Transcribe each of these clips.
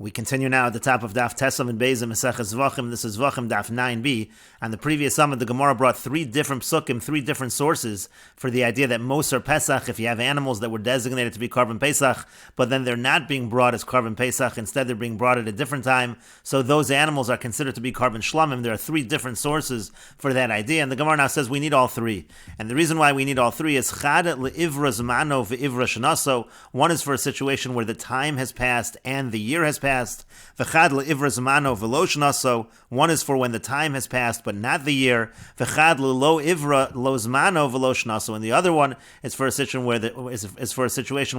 We continue now at the top of Daf Tesam and Beis Meseches Zevachim. This is Zevachim Daf 9b. On the previous summit, the Gemara brought three different psukim, three different sources for the idea that Moser Pesach, if you have animals that were designated to be Karban Pesach, but then they're not being brought as Karban Pesach, instead they're being brought at a different time, so those animals are considered to be Karban Shlamim. There are three different sources for that idea, and the Gemara now says we need all three. And the reason why we need all three is Chad le'ivra zmano ve'ivra shenaso. One is for a situation where the time has passed and the year has passed. V'chad le'ivra zmano v'lo shenaso. One is for when the time has passed but not the year. V'chad le'lo ivra lo zmano v'lo shenaso. And the other one is for a situation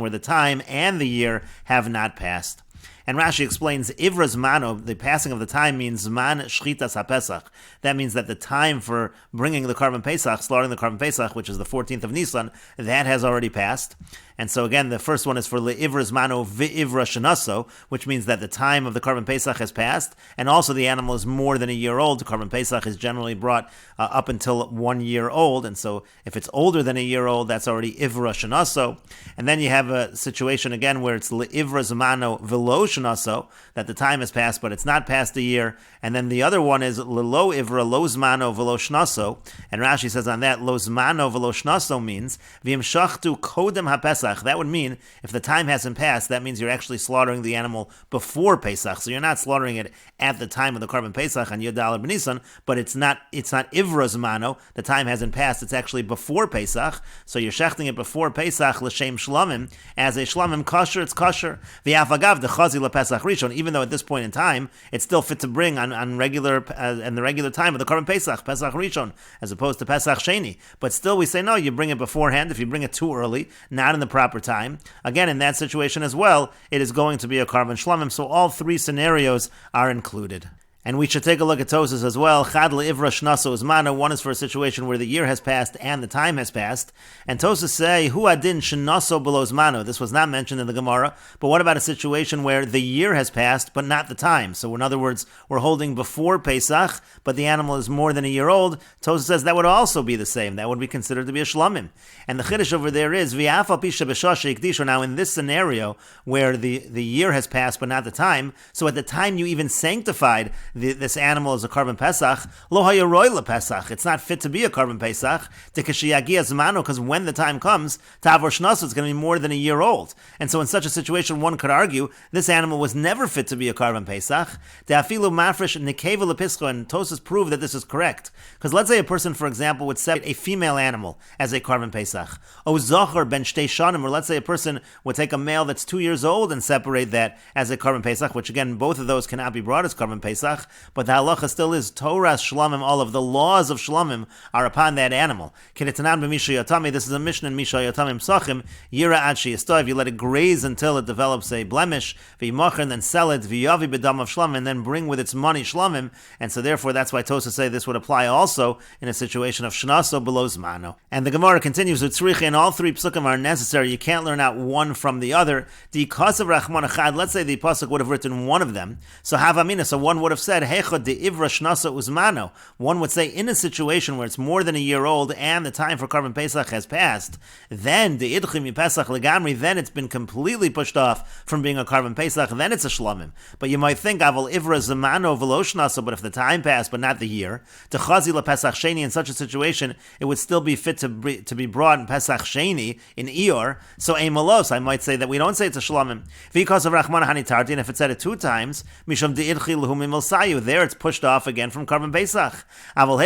where the time and the year have not passed. And Rashi explains, Ivra Zmano, the passing of the time, means Zman Shchitas HaPesach. That means that the time for bringing the Karban Pesach, slaughtering the Karban Pesach, which is the 14th of Nisan, that has already passed. And so again, the first one is for Le'ivra Zmano Ve'ivra Shenaso, which means that the time of the Karban Pesach has passed, and also the animal is more than a year old. The Karban Pesach is generally brought up until 1 year old, and so if it's older than a year old, that's already Ivra Shenaso. And then you have a situation again where it's Le'ivra Zmano Ve'lo Shenaso, that the time has passed, but it's not past a year. And then the other one is Lo Ivra Lo Zmano Velo Shnaso. And Rashi says on that, Lo Zmano Velo Shnaso means V'im Shachtu Kodem HaPesach. That would mean if the time hasn't passed, that means you're actually slaughtering the animal before Pesach. So you're not slaughtering it at the time of the Karban Pesach on Yud Aleph B'Nisan, but it's not Ivra Zmano. The time hasn't passed. It's actually before Pesach. So you're shechting it before Pesach L'Shem Shlamim. As a Shlamim kosher, it's kosher. V'yafagav Dechazi LePesach Rishon. Even though at this point in time, it's still fit to bring on regular and the regular time of the Karban Pesach, Pesach Rishon, as opposed to Pesach Sheni. But still, we say no. You bring it beforehand. If you bring it too early, not in the proper time, again in that situation as well, it is going to be a Karban Shlamim. So all three scenarios are included. And we should take a look at Tosas as well. Chad le'ivra shnaso uzmano. One is for a situation where the year has passed and the time has passed. And Tosas say, hu adin shnaso below zmano. This was not mentioned in the Gemara. But what about a situation where the year has passed but not the time? So in other words, we're holding before Pesach, but the animal is more than a year old. Tosas says that would also be the same. That would be considered to be a shlamim. And the chiddush over there is, v'afa pisha b'shasha ikdisho. Now in this scenario where the year has passed but not the time, so at the time you even sanctified this animal is a Karban Pesach, lo hayaroy lePesach. It's not fit to be a Karban Pesach, because when the time comes, Tavor Shnasu, it's going to be more than a year old. And so in such a situation, one could argue, this animal was never fit to be a Karban Pesach. De'afilu mafresh nekeva lepischo, and Tosas prove that this is correct. Because let's say a person, for example, would set a female animal as a Karban Pesach. O Zocher ben Shtei Shanim, or let's say a person would take a male that's 2 years old and separate that as a Karban Pesach, which again, both of those cannot be brought as Karban Pesach. But the halacha still is Torah Shlamim. All of the laws of Shlamim are upon that animal. Kinetanan b'misha yatami. This is a mission in Misha Yatamim Sachim. Yira ad sheyistoi. If you let it graze until it develops a blemish, v'yimacher, and then sell it, v'yavi b'dam of Shlamim, and then bring with its money Shlamim. And so therefore, that's why Tosa say this would apply also in a situation of Shnaso below Zmano. And the Gemara continues with Tzricha, and all three psukim are necessary. You can't learn out one from the other. Di kasav rachman achad. Let's say the pasuk would have written one of them. So havamina. So one would have said, Hechad de ivra shnasa uzmano. One would say, in a situation where it's more than a year old and the time for Karban Pesach has passed, then de idchim Pesach legamri, then it's been completely pushed off from being a Karban Pesach, then it's a shlamim. But you might think, aval ivra zamano velo shnasa, but if the time passed but not the year, to chazi lePesach sheni, in such a situation, it would still be fit to be brought in Pesach sheni, in Ior, so emalos, I might say that we don't say it's a shlamim. Because of Rachman Hanitarti, and if it said it two times, misham de idchi lehum imilsayu, there it's pushed off again from Karban Pesach. But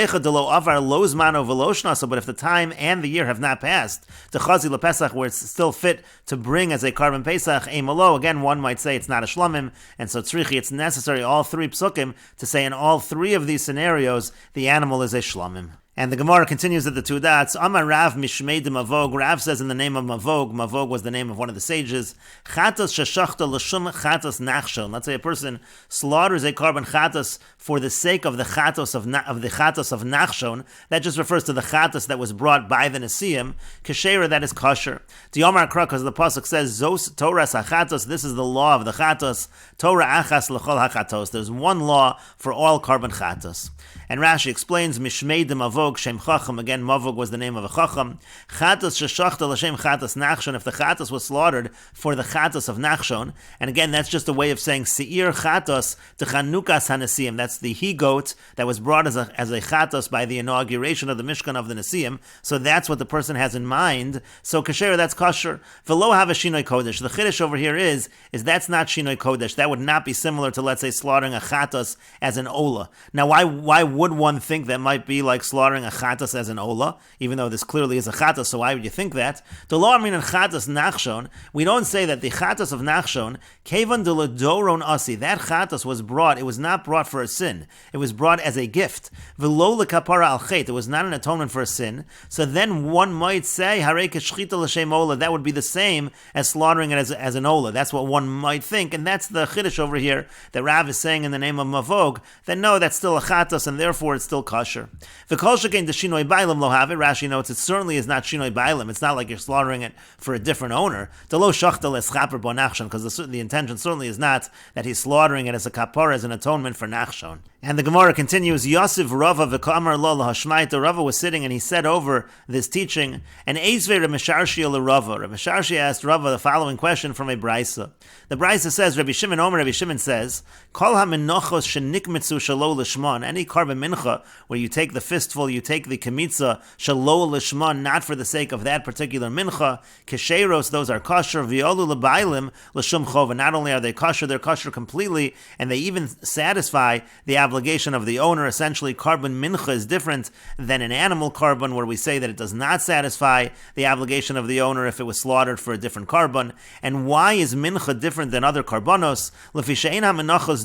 if the time and the year have not passed, to chazi lePesach, where it's still fit to bring as a Karban Pesach, emalo, again one might say it's not a shlamim, and so tzrichi, it's necessary all three psukim to say in all three of these scenarios the animal is a shlamim. And the Gemara continues at the two dots. Amar Rav Mishmei de Mavog. Rav says in the name of Mavog. Mavog was the name of one of the sages. Chatas sheshachta l'shum chatas nachshon. Let's say a person slaughters a Karban chatas for the sake of the chatos of nachshon. That just refers to the chatas that was brought by the Nesiim. Keshera, that is kosher. Diomar Kra, because the pasuk says Zos Torah sachatos. This is the law of the chatos. Torah achas l'chol hachatos. There's one law for all Karban chatos. And Rashi explains Mishmei de Mavog. mavog shem chacham. Again, mavog was the name of a chacham. Chatos sheshachta l'shem chatos nachshon. If the chatos was slaughtered for the chatos of nachshon, and again, that's just a way of saying seir chatos to chanukas hanesiim. That's the he goat that was brought as a chatos by the inauguration of the Mishkan of the Nesiim. So that's what the person has in mind. So kasher, that's kosher. V'lo have a shinoi kodesh. The chiddush over here is that's not shinoi kodesh. That would not be similar to, let's say, slaughtering a chatos as an ola. Now, why would one think that might be like slaughtering a chatos as an ola, even though this clearly is a chatos? So why would you think that? The law mean in chatos nachshon, we don't say that the chatos of nachshon kevan de ledoron asi. That chatos was brought. It was not brought for a sin. It was brought as a gift. V'lo lekapara al chet. It was not an atonement for a sin. So then one might say harei keshchita l'shem ola. That would be the same as slaughtering it as an ola. That's what one might think, and that's the chiddush over here that Rav is saying in the name of mavog. That no, that's still a chatos, and therefore it's still kosher. V'kol shekein d'shinoi bailim lo have it. Rashi notes it certainly is not shinoi bailim. It's not like you're slaughtering it for a different owner. The lo shachta leschaper bo nachshon, because the intention certainly is not that he's slaughtering it as a kapara, as an atonement for nachshon. And the Gemara continues, Yosef Rava v'kamar lo lahashmaita. Rava was sitting and he said over this teaching, and Eizvei Reb Mesharshia l'Rava. Reb Mesharshia asked Rava the following question from a brisa. The brisa says, Rabbi Shimon says, Kol ha-menochos shenikmitzu shalo l'shmon. Any carbon mincha where you take the fistful, you take the kemitza shalo l'shmon, not for the sake of that particular mincha. Kesheros, those are kosher. V'yolu l'bailim l'shum chova. Not only are they kosher, they're kosher completely, and they even satisfy the obligation of the owner. Essentially, carbon mincha is different than an animal carbon, where we say that it does not satisfy the obligation of the owner if it was slaughtered for a different carbon. And why is mincha different than other karbonos?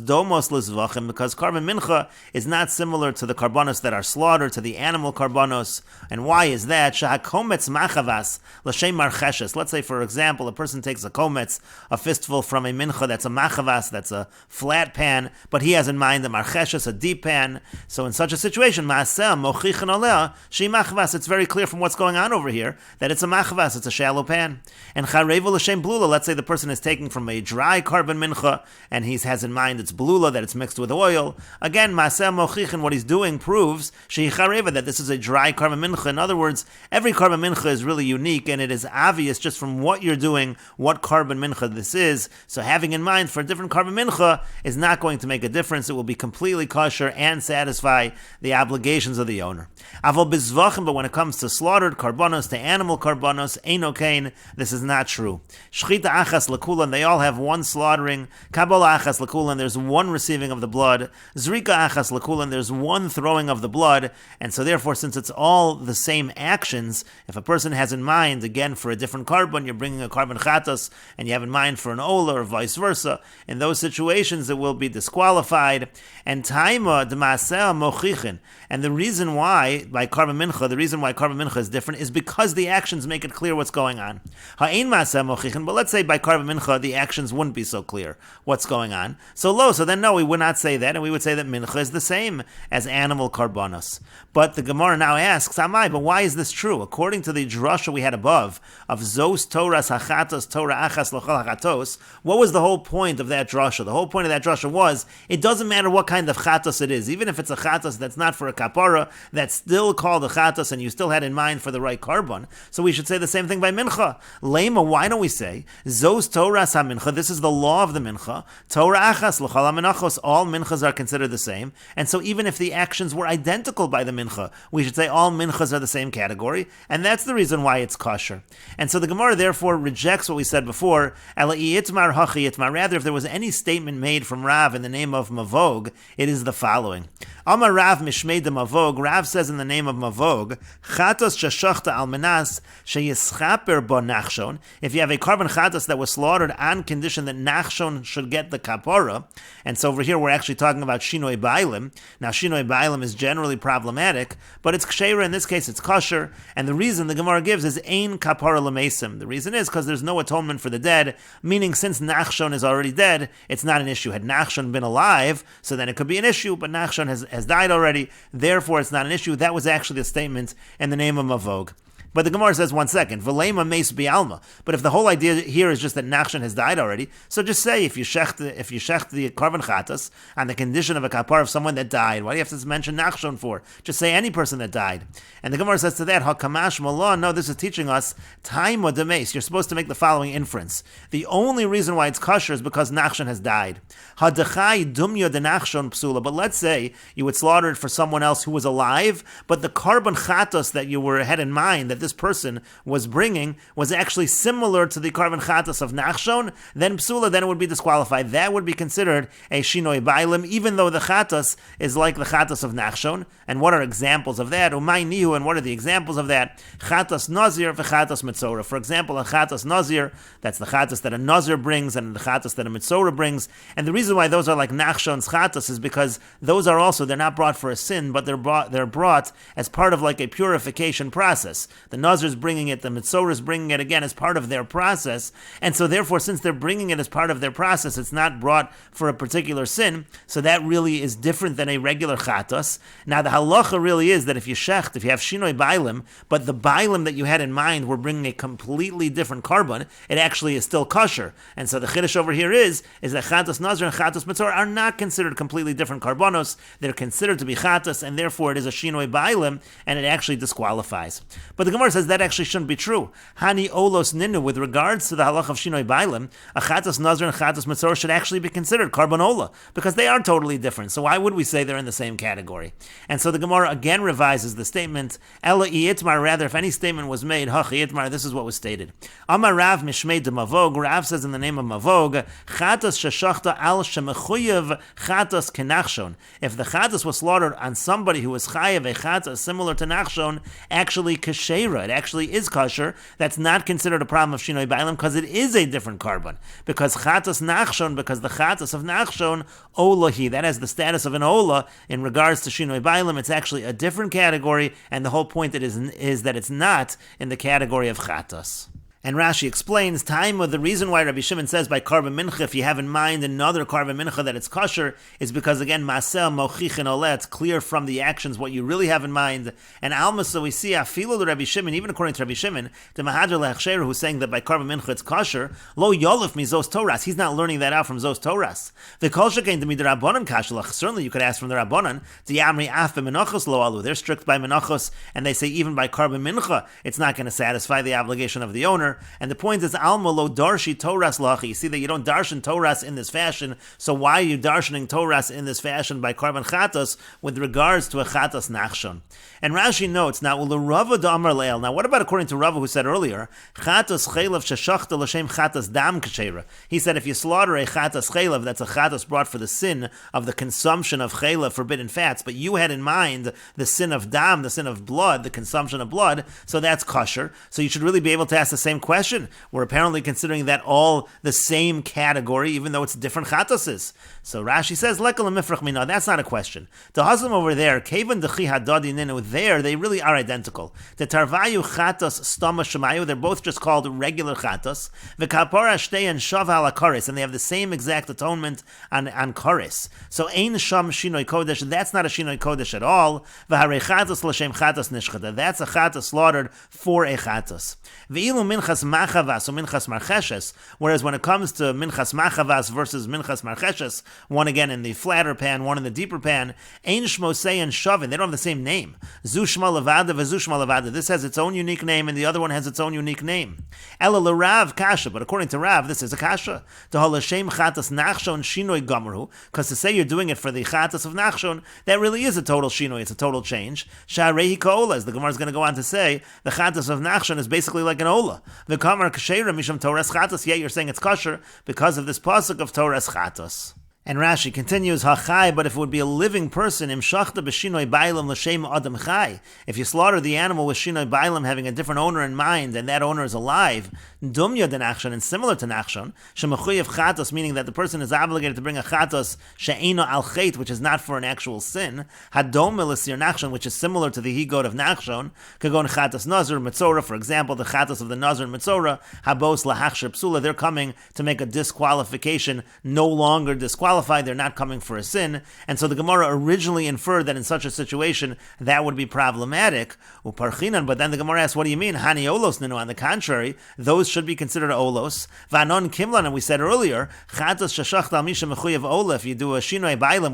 Domos l'zvachim, because carbon mincha is not similar to the karbonos that are slaughtered, to the animal karbonos. And why is that? Shahakometz machavas l'shem marcheshes. Let's say, for example, a person takes a kometz, a fistful from a mincha that's a machavas, that's a flat pan, but he has in mind the marcheshes, a deep pan. So in such a situation, maaseh mochichin oleh she machavas. It's very clear from what's going on over here that it's a machavas, it's a shallow pan. And charevu l'shem blula. Let's say the person is taking from a dry carbon mincha, and he has in mind it's blula, that it's mixed with oil. Again, maaseh mochichin, what he's doing proves she chareva, that this is a dry carbon mincha. In other words, every carbon mincha is really unique, and it is obvious just from what you're doing what carbon mincha this is. So having in mind for a different carbon mincha is not going to make a difference. It will be completely kosher and satisfy the obligations of the owner. Avol bizvachim, but when it comes to slaughtered karbonos, to animal karbonos, eino kain, this is not true. Shchita achas lekulan, they all have one slaughtering. Kabbalah achas lekulan, there's one receiving of the blood. Zrika achas lekulan, there's one throwing of the blood. And so therefore, since it's all the same actions, if a person has in mind, again, for a different carbon, you're bringing a carbon chatos, and you have in mind for an ola, or vice versa, in those situations it will be disqualified. And taima d'maaseh mochichin, and the reason why by carbon mincha, the reason why carbon mincha is different is because the actions make it clear what's going on. Ha'ein maaseh mochichin, but let's say by carbon mincha the actions wouldn't be so clear what's going on. So then no, we would not say that, and we would say that mincha is the same as animal karbonos. But the Gemara now asks, Amai, but why is this true? According to the drasha we had above of Zos Toras Hachatos Torah Achas Lochal Hachatos, what was the whole point of that drasha? The whole point of that drasha was it doesn't matter what kind of chatos it is, even if it's a chatos that's not for a kapara, that's still called a chatos, and you still had in mind for the right carbon. So we should say the same thing by mincha. Lema, why don't we say Zos Toras HaMincha? This is the law of the mincha. Torah Achas Lochal HaMinachos. All minchas are considered the same, and so even if the actions were identical by the mincha, we should say all minchas are the same category, and that's the reason why it's kosher. And so the Gemara therefore rejects what we said before. Rather, if there was any statement made from Rav in the name of Mavog, it is the following. Amar Rav Mishmei de Mavog. Rav says in the name of Mavog, Chatos sheshachta al menas sheyischaper bo nachshon. If you have a carbon chatos that was slaughtered on condition that nachshon should get the kapara, and so over here we're actually talking about shinoi bailim. Now shinoi bailim is generally problematic, but it's ksheira, in this case it's kosher, and the reason the Gemara gives is ein kapara l'mesim. The reason is because there's no atonement for the dead, meaning since Nachshon is already dead, it's not an issue. Had Nachshon been alive, so then it could be an issue, but Nachshon has died already, therefore it's not an issue. That was actually the statement in the name of Mavog. But the Gemara says, 1 second, V'leima meis bi'alma. But if the whole idea here is just that Nachshon has died already, so just say if you shech the korban chatas on the condition of a kapar of someone that died, why do you have to mention Nachshon for? Just say any person that died. And the Gemara says to that, Hakamash Mallah, no, this is teaching us time of demes. You're supposed to make the following inference. The only reason why it's kosher is because Nachshon has died. Hadachai dumya de Nachshon psula. But let's say you would slaughter it for someone else who was alive, but the korban chatas that you had in mind that this person was bringing was actually similar to the korban chatas of Nachshon, then psula, then it would be disqualified. That would be considered a shinoi bailim, even though the chatas is like the chatas of Nachshon. And what are examples of that? Umay nihu, and what are the examples of that? Chatas nazir v'chatas mitzorah. For example, a chatas nazir, that's the chatas that a nazir brings, and the chatas that a mitzorah brings. And the reason why those are like Nachshon's chatas is because those are also, they're not brought for a sin, but they're brought as part of like a purification process. The nazir is bringing it, the mitzorah is bringing it again as part of their process. And so therefore, since they're bringing it as part of their process, it's not brought for a particular sin. So that really is different than a regular chatas. Now the halacha really is that if you have shinoi bailim, but the bailim that you had in mind were bringing a completely different korban, it actually is still kosher. And so the chiddush over here is that chatas nazir and chatas mitzorah are not considered completely different karbanos. They're considered to be chatas, and therefore it is a shinoi bailim, and it actually disqualifies. But the Gemara says that actually shouldn't be true. Hani olos ninu, with regards to the halach of shinoi bailim, a chatas nazir and chatas mitzorah should actually be considered karbanola, because they are totally different. So why would we say they're in the same category? And so the Gemara again revises the statement, Ela itmar, rather, if any statement was made, Hachi itmar, this is what was stated. Amar Rav mishmei de Mavog, Rav says in the name of Mavog, chatas sheshachta al shemechuyev chatas kenachshon. If the chatas was slaughtered on somebody who was chayev a chatas similar to nachshon, actually kashera, it actually is kosher. That's not considered a problem of shinoi bailim because it is a different korban. Because chatas nachshon, because the chatas of nachshon, olahi, that has the status of an ola in regards to shinoi bailim. It's actually a different category, and the whole point is that it's not in the category of chatas. And Rashi explains, time of the reason why Rabbi Shimon says by korban mincha, if you have in mind another korban mincha that it's kosher, is because again, masel mochichin oleh, it's clear from the actions what you really have in mind. And alma, so we see afilu the Rabbi Shimon, even according to Rabbi Shimon, the mahadr leachsheru, who's saying that by korban mincha it's kosher, lo yolif mi zos toras. He's not learning that out from zos toras. The kol shekein demi rabbanon kashlach. Certainly, you could ask from the rabbanon. The amri af menachos lo alu. They're strict by menachos, and they say even by korban mincha, it's not going to satisfy the obligation of the owner. And the point is, Alma lo darshi Toras lachi. You see that you don't darshan Toras in this fashion, so why are you darshaning Toras in this fashion by korban chatas with regards to a chatas nachshon? And Rashi notes, now, Rava d'amar le'el. Now, what about according to Rava, who said earlier, chatas chaylev sheshachta l'shem chatas dam kashera? He said if you slaughter a chatas chaylev, that's a chatas brought for the sin of the consumption of chaylev, forbidden fats, but you had in mind the sin of dam, the sin of blood, the consumption of blood, so that's kosher. So you should really be able to ask the same question. We're apparently considering that all the same category, even though it's different chatases. So Rashi says, lekal mifrach mina. That's not a question. The Hazlam over there, kevan dechi hadadi ninu, there they really are identical. The tarvayu chatas stama shemayu, they're both just called regular chatas. The kapara shtei and shav ala karis, and they have the same exact atonement on karis. So ein sham shinoi kodesh, that's not a shinoi kodesh at all. V'harei chatas l'shem chatas nishchata, that's a chatas slaughtered for a chatas. V'ilu minchas machavas or minchas marcheshes, whereas when it comes to minchas machavas versus minchas marcheshes, one again in the flatter pan, one in the deeper pan, ein shmosei and shavin, they don't have the same name. Zu shma levada v'zu shma levada. This has its own unique name, and the other one has its own unique name. Ela l'rav kasha, but according to Rav, this is a kasha. To halashem chatas nachshon shinoi gamru, because to say you're doing it for the chatas of nachshon, that really is a total shinoi, it's a total change. Sha'arehi ka'ola, as the Gemara is going to go on to say, the chatas of nachshon is basically like an ola. The kamar kashera misham toras chatas, yet you're saying it's kosher because of this pasuk of toras chatas. And Rashi continues, Hachai, but if it would be a living person, im shachta b'shinoi bailam l'shem adam chai, if you slaughter the animal with shinoi bailam having a different owner in mind, and that owner is alive, dumya de nachshon, and similar to nachshon, shemechuyev chatas, meaning that the person is obligated to bring a chatas she'eno al chet, which is not for an actual sin, hadom l'sir nachshon, which is similar to the he-goat of nachshon, kagon chatas nazir, mitzorah, for example, the chatas of the nazir and mitzorah, habos lahachsher psula, they're coming to make a disqualification, no longer disqualified, disqualified, they're not coming for a sin, and so the Gemara originally inferred that in such a situation that would be problematic. Uparchinan, but then the Gemara asks, what do you mean? Hani olos ninu. On the contrary, those should be considered olos. Vanon kimlan, and we said earlier, chatas shashachta al misha mechuyev ola. If you do a shinoi bailam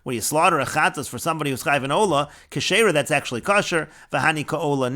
when you slaughter a chatas for somebody who's chayiv an ola, keshera, that's actually kosher. Vahani ka'ola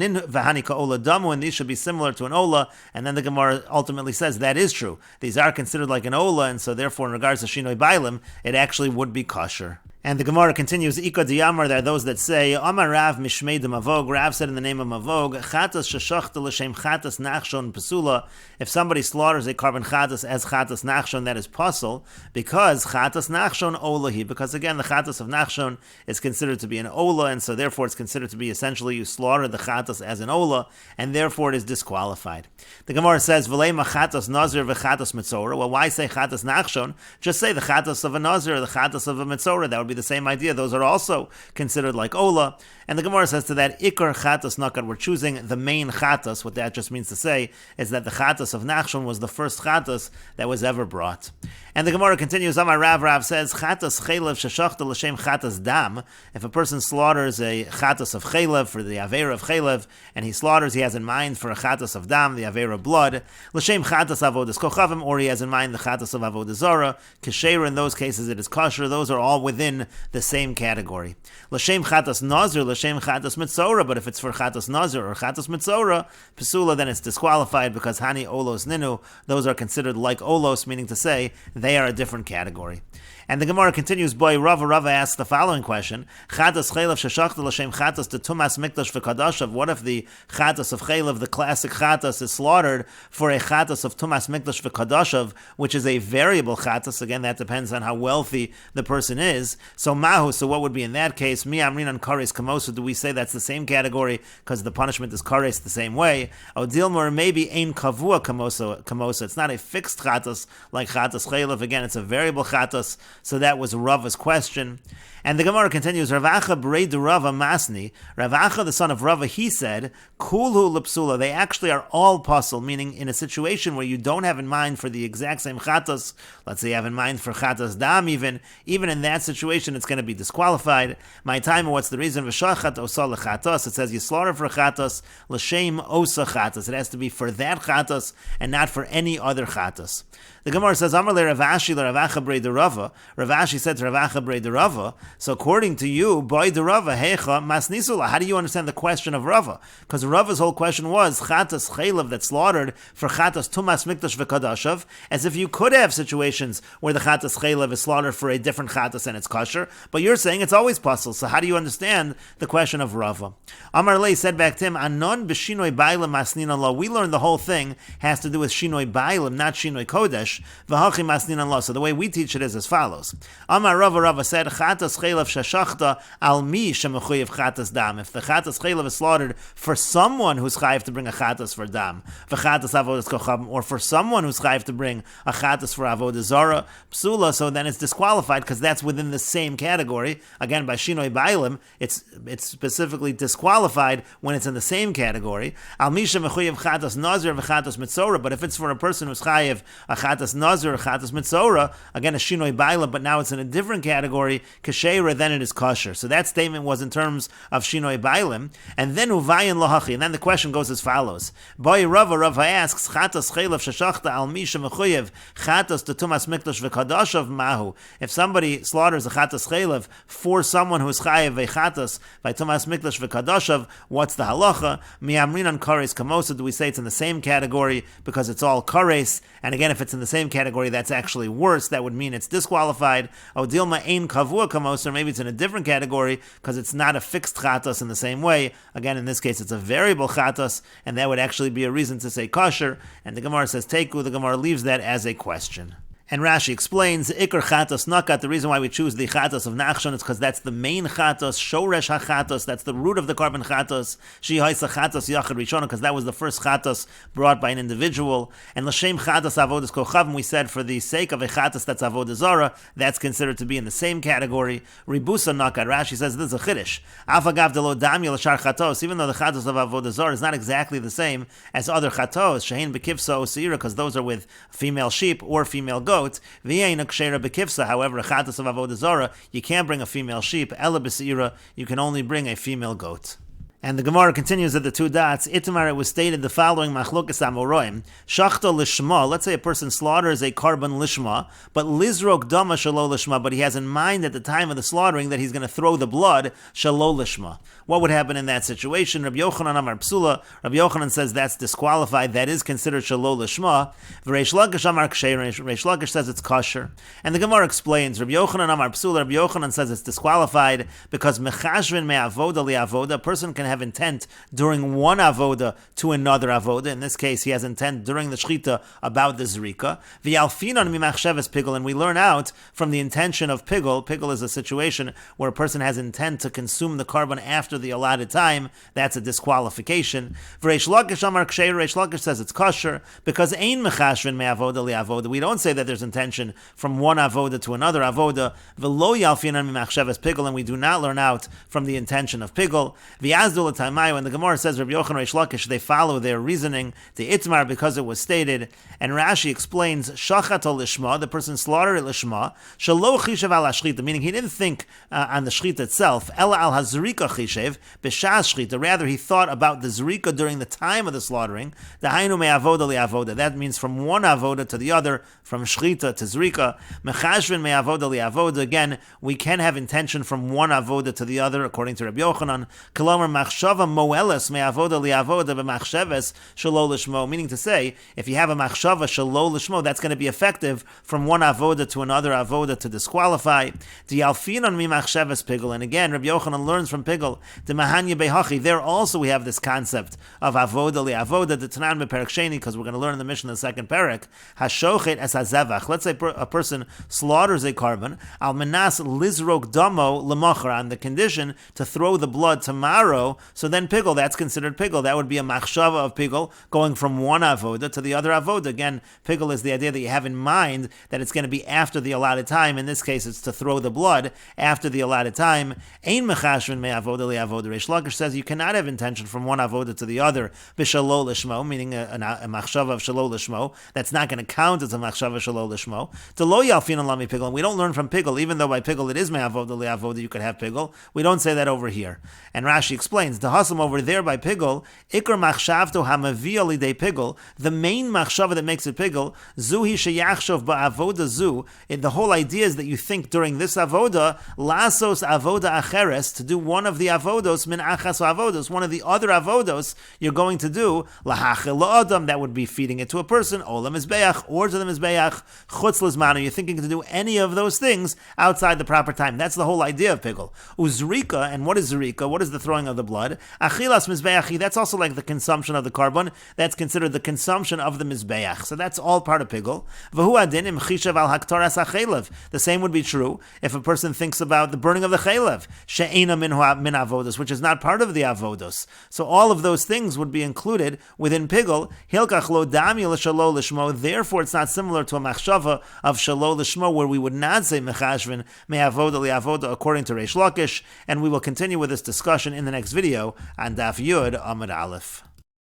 damu, and these should be similar to an ola. And then the Gemara ultimately says that is true. These are considered like an ola, and so therefore in regards to shinoi bailam, it actually would be kosher. And the Gemara continues, Ika diyamar, there are those that say, Amar Rav mishmei de mavog, Rav said in the name of mavog, chatas shashachta l'shem chatas nachshon pesula, if somebody slaughters a carbon chatas as chatas nachshon, that is puzzle, because chatas nachshon olahi, because again, the chatas of nachshon is considered to be an ola, and so therefore it's considered to be essentially you slaughter the chatas as an ola, and therefore it is disqualified. The Gemara says, V'lei ma chatas nazir v'chatas metzora, well, why say chatas nachshon? Just say the chatas of a nazir or the chatas of a metzora, that would be the same idea. Those are also considered like ola. And the Gemara says to that, ikar chatas nakat, we're choosing the main chatas. What that just means to say is that the chatas of Nachshon was the first chatas that was ever brought. And the Gemara continues, Amar Rav says, chatas chaylev sheshachta l'shem chatas dam. If a person slaughters a chatas of chaylev for the avera of chaylev, and he slaughters, he has in mind for a chatas of dam, the avera of blood, l'shem chatas avodas kochavim, or he has in mind the chatas of avodah zara, kesher, in those cases it is kosher. Those are all within the same category. L'shem chatas nazir, l'shem chatas mitzora, but if it's for chatas nazir or chatas mitzora, pesula, then it's disqualified because hani olos ninu, those are considered like olos, meaning to say they are a different category. And the Gemara continues, boy, Rava asks the following question, chatas chaylev sheshachta l'shem chatas de tumas mikdash v'kadashav, what if the chatas of chaylev, the classic chatas, is slaughtered for a chatas of tumas mikdash v'kadashav, which is a variable chatas? Again, that depends on how wealthy the person is. So mahu, so what would be in that case? Mi amrin an kares kamosa, do we say that's the same category because the punishment is kares the same way? Odilmor, maybe ein kavua kamosa, it's not a fixed chatas like chatas chaylev, again, it's a variable chatas. So that was Rava's question. And the Gemara continues, Ravacha b'rei de Rava masni. Ravacha, the son of Rava, he said, Kulhu l'psula. They actually are all puzzle, meaning in a situation where you don't have in mind for the exact same chatas, let's say you have in mind for chatas dam even in that situation it's going to be disqualified. My time, what's the reason? V'shachat osa l'chatas. It says you slaughter for chatas, l'shem osa chatas. It has to be for that chatas and not for any other chatas. The Gemara says, Amar le Ravashi le Ravacha b'rei de Rava. Ravashi said to Ravacha b'rei de Rava, so according to you, boy de Rava, hecha masnisula. How do you understand the question of Rava? Because Rava's whole question was chatas chaylev that's slaughtered for chatas tumas mikdash v'kadashav, as if you could have situations where the chatas chaylev is slaughtered for a different chatas and it's kosher, but you're saying it's always puzzle. So how do you understand the question of Rava? Amar le said back to him, anon b'shinoi bailam masnin Allah. We learned the whole thing has to do with shinoi bailam, not shinoi kodesh. V'hachi masnin Allah. So the way we teach it is as follows. Amar Rava said, chatas chaylev shashachta al mi shemechuyev chatas dam. If the chatas chaylev is slaughtered for someone who's chayiv to bring a chatas for dam, v'chatas avodas kochavim, or for someone who's chayiv to bring a chatas for avodah zara, psula, so then it's disqualified because that's within the same category. Again, by shinoi bailim, it's specifically disqualified when it's in the same category. Al mi shemechuyev chatas nazir v'chatas mitzora, but if it's for a person who's chayiv a chatas nazir or chatas mitzora, again a shinoi bailim, but now it's in a different category, kasheira, then it is kosher. So that statement was in terms of shinoi bailim, and then uvayin lahachi, and then the question goes as follows. Boy Rava asks, chatas chaylev shashachta al mi shemechuyev chatas to tumas mikdash v'kadashav mahu. If somebody slaughters a chatas chaylev for someone who's chayev a chatas by tumas mikdash v'kadashav, what's the halacha? Mi amrin an kares kamosa. Do we say it's in the same category because it's all kares? And again, if it's in the same category, that's actually worse. That would mean it's disqualified. Odilma ein kavua kamosa. Maybe it's in a different category because it's not a fixed chatas in the same way. Again, in this case, it's a variable chatas, and that would actually be a reason to say kosher. And the Gemara says teku. The Gemara leaves that as a question. And Rashi explains, Ikar chatas nakat, the reason why we choose the chatas of Nachshon is because that's the main chatas, shoresh ha-chatas, that's the root of the carbon chatas, shi haisa chatas yachad rishona, because that was the first chatas brought by an individual. And l'shem chatas avodas kochavim, we said for the sake of a chatas that's avodah zara, that's considered to be in the same category. Ribusa nakat, Rashi says this is a chiddush. Afagav de lo damya l'shar chatos, even though the chatas of avodah zara is not exactly the same as other chatos, shehin bekivsa osira, because those are with female sheep or female goats. goat. V'yein kshera bekifsa. However, a chatas of avodah zara, you can't bring a female sheep. Ela b'seira, you can only bring a female goat. And the Gemara continues at the two dots. Itamar, it was stated the following machlokas amoroim. Shachta lishma. Let's say a person slaughters a korban lishma, but lizrok dama shalo lishma. But he has in mind at the time of the slaughtering that he's going to throw the blood shalo lishma. What would happen in that situation? Rabbi Yochanan amar psula. Rabbi Yochanan says that's disqualified. That is considered shalo lishma. V'reish lakish amar ksher. Reish Lakish says it's kosher. And the Gemara explains. Rabbi Yochanan amar psula. Rabbi Yochanan says it's disqualified because mechashvin me'avoda li'avoda. A person can have intent during one avoda to another avoda. In this case, he has intent during the shchita about the zrika. V'yalfinon mimachsheves pigul, and we learn out from the intention of pigul. Pigul is a situation where a person has intent to consume the korban after the allotted time. That's a disqualification. V'reish Lakish amar ksher. Reish Lakish says it's kosher because ein mechashvin me'avoda li'avoda. We don't say that there's intention from one avoda to another avoda. V'lo yalfinon mimachsheves pigul, and we do not learn out from the intention of pigul. V'yazdul when the Gemara says Rabbi Yochanan Reish Lakish, they follow their reasoning, the Itmar, because it was stated, and Rashi explains, Shachat lishma, the person slaughtered lishma, Shalo chishev al hashchita, meaning he didn't think on the shchita itself, Ela al hazrika chishev, b'shas shchita, rather he thought about the zrika during the time of the slaughtering, Dahainu me'avoda li'avoda, that means from one avoda to the other, from shchita to zrika, Mechashvin me'avoda li'avoda, again, we can have intention from one avoda to the other, according to Rabbi Yochanan, Kolomer machshava moeles me'avoda li'avoda b'machsheves shelo lishmo, meaning to say, if you have a machshava shelo lishmo, that's going to be effective from one avoda to another avoda to disqualify. Di'alfinon mimachsheves pigul, and again, Rabbi Yochanan learns from pigul, the mahanya behachi, there also we have this concept of avoda li'avoda, the tanan be'perek sheni, because we're going to learn in the Mishnah, the second perek, hashochet es hazevach, let's say a person slaughters a korban, al menas lizrok damo lemachar, on the condition to throw the blood tomorrow, so then pigul, that's considered pigul. That would be a machshava of pigul, going from one avoda to the other avoda. Again, pigul is the idea that you have in mind that it's going to be after the allotted time. In this case, it's to throw the blood after the allotted time. Ein mechashvin me'avoda li'avoda. Reish Lakish says you cannot have intention from one avoda to the other, b'shalo lishmo, meaning a machshava of shalo lishmo. That's not going to count as a machshava shalo lishmo. To lo yalfin lami pigul. We don't learn from pigul, even though by pigul it is me'avoda li'avoda, you could have pigul. We don't say that over here. And Rashi explains, the husam over there by pigul, ikar machshavto hamavi alidei pigul, the main machshava that makes it pigul, zuhi sheyachshov ba'avoda zu, the whole idea is that you think during this avoda, lasos avoda acheres, to do one of the avodos, min achas avodos, one of the other avodos you're going to do, lahachel la'adam, that would be feeding it to a person, olam mizbeach, or to the mizbeach, chutz lizmanu, you're thinking to do any of those things outside the proper time. That's the whole idea of pigul. Uzrika, and what is zrika? What is the throwing of the blood? Achilas mizbeachi, that's also like the consumption of the korban. That's considered the consumption of the mizbeach. So that's all part of pigul. V'hu adin im chishav al haktaras hachelev. The same would be true if a person thinks about the burning of the chelev, she'ena min avodos, which is not part of the avodos. So all of those things would be included within pigul. Hilkach lo dami l'shalo lishmo. Therefore, it's not similar to a machshava of shalo lishmo, where we would not say mechashvin me'avoda li'avoda, according to Reish Lakish. And we will continue with this discussion in the next video on Daf Yud Amud Aleph.